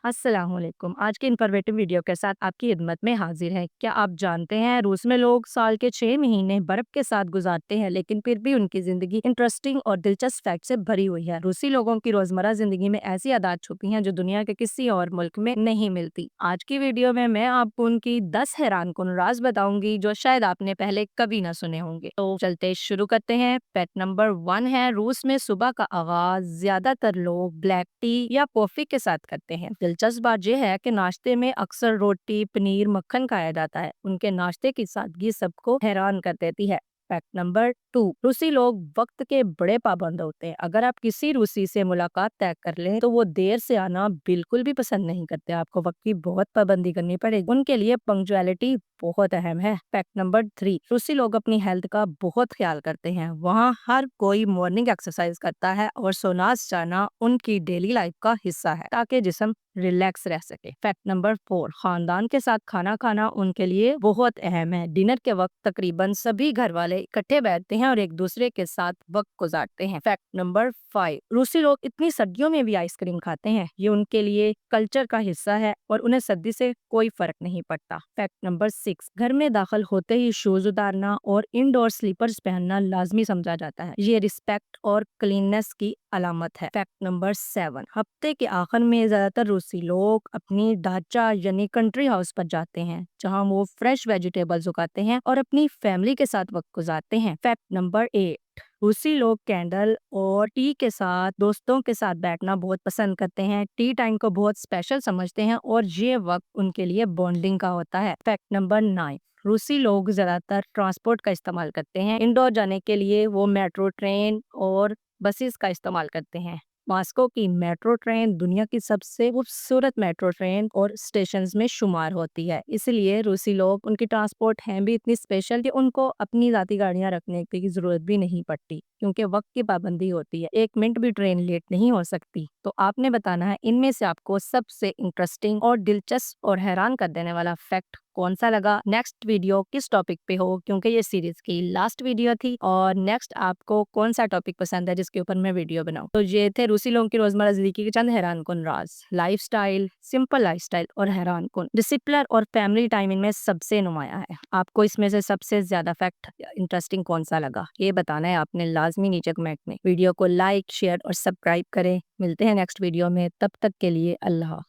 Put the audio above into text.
अस्सलाम वालेकुम। आज की इन्फॉर्मेटिव वीडियो के साथ आपकी खिदमत में हाजिर है। क्या आप जानते हैं रूस में लोग साल के 6 महीने बर्फ के साथ गुजारते हैं, लेकिन फिर भी उनकी जिंदगी इंटरेस्टिंग और दिलचस्प फैक्ट से भरी हुई है। रूसी लोगों की रोजमर्रा जिंदगी में ऐसी आदत छुपी हैं जो दुनिया के किसी और मुल्क में नहीं मिलती। आज की वीडियो में मैं आपको उनकी 10 हैरानकुन राज बताऊंगी जो शायद आपने पहले कभी ना सुने होंगे। तो चलते शुरू करते हैं। फैक्ट नंबर 1 है, रूस में सुबह का आगाज ज्यादातर लोग ब्लैक टी या कॉफी के साथ करते हैं। दिलचस्प बात यह है कि नाश्ते में अक्सर रोटी, पनीर, मक्खन खाया जाता है। उनके नाश्ते की सादगी सबको हैरान कर देती है। फैक्ट नंबर 2, रूसी लोग वक्त के बड़े पाबंद होते हैं। अगर आप किसी रूसी से मुलाकात तय कर लें तो वो देर से आना बिल्कुल भी पसंद नहीं करते। आपको वक्त की बहुत पाबंदी करनी पड़ेगी। उनके लिए पंक्चुअलिटी बहुत अहम है। फैक्ट नंबर 3, रूसी लोग अपनी हेल्थ का बहुत ख्याल करते हैं। वहाँ हर कोई मॉर्निंग एक्सरसाइज करता है और सोनास जाना उनकी डेली लाइफ का हिस्सा है ताकि जिस्म रिलैक्स रह सके। फैक्ट नंबर 4, खानदान के साथ खाना खाना उनके लिए बहुत अहम है। डिनर के वक्त तकरीबन सभी घर वाले इकट्ठे बैठते हैं और एक दूसरे के साथ वक्त गुजारते हैं। फैक्ट नंबर 5, रूसी लोग इतनी सर्दियों में भी आइसक्रीम खाते हैं। ये उनके लिए कल्चर का हिस्सा है और उन्हें सर्दी से कोई फर्क नहीं पड़ता। फैक्ट नंबर 6, घर में दाखिल होते ही शूज उतारना और इंडोर स्लीपर्स पहनना लाजमी समझा जाता है। ये रिस्पेक्ट और क्लीननेस की अलामत है। फैक्ट नंबर 7, हफ्ते के आखिर में ज्यादातर रूसी लोग अपनी ढांचा यानी कंट्री हाउस पर जाते हैं जहां वो फ्रेश वेजिटेबल्स उगाते हैं और अपनी फैमिली के साथ वक्त गुजारते हैं। फैक्ट नंबर 8, रूसी लोग कैंडल और टी के साथ दोस्तों के साथ बैठना बहुत पसंद करते हैं। टी टाइम को बहुत स्पेशल समझते हैं और ये वक्त उनके लिए बॉन्डिंग का होता है। फैक्ट नंबर 9, रूसी लोग ज्यादातर ट्रांसपोर्ट का इस्तेमाल करते हैं। इंदौर जाने के लिए वो मेट्रो, ट्रेन और बसेस का इस्तेमाल करते हैं। मॉस्को की मेट्रो ट्रेन दुनिया की सबसे खूबसूरत मेट्रो ट्रेन और स्टेशंस में शुमार होती है। इसलिए रूसी लोग उनकी ट्रांसपोर्ट हैं भी इतनी स्पेशल कि उनको अपनी जाती गाड़ियां रखने की जरूरत भी नहीं पड़ती, क्योंकि वक्त की पाबंदी होती है। 1 मिनट भी ट्रेन लेट नहीं हो सकती। तो आपने बताना है इनमें से आपको सबसे इंटरेस्टिंग और दिलचस्प और हैरान कर देने वाला फैक्ट कौन सा लगा। नेक्स्ट वीडियो किस टॉपिक पे हो, क्योंकि ये सीरीज की लास्ट वीडियो थी। और नेक्स्ट आपको कौन सा टॉपिक पसंद है जिसके ऊपर मैं वीडियो बनाऊं। तो ये थे रूसी लोगों की रोजमर्रा जिंदगी के चंद हैरानकुन राज। लाइफस्टाइल, सिंपल लाइफस्टाइल और हैरानकुन डिसिप्लिन और फैमिली टाइम इनमें सबसे नुमाया है। आपको इसमें से सबसे ज्यादा फैक्ट इंटरेस्टिंग कौन सा लगा ये बताना है आपने लाजमी नीचे कमेंट में। वीडियो को लाइक, शेयर और सब्सक्राइब करें। मिलते हैं नेक्स्ट वीडियो में, तब तक के लिए अल्लाह।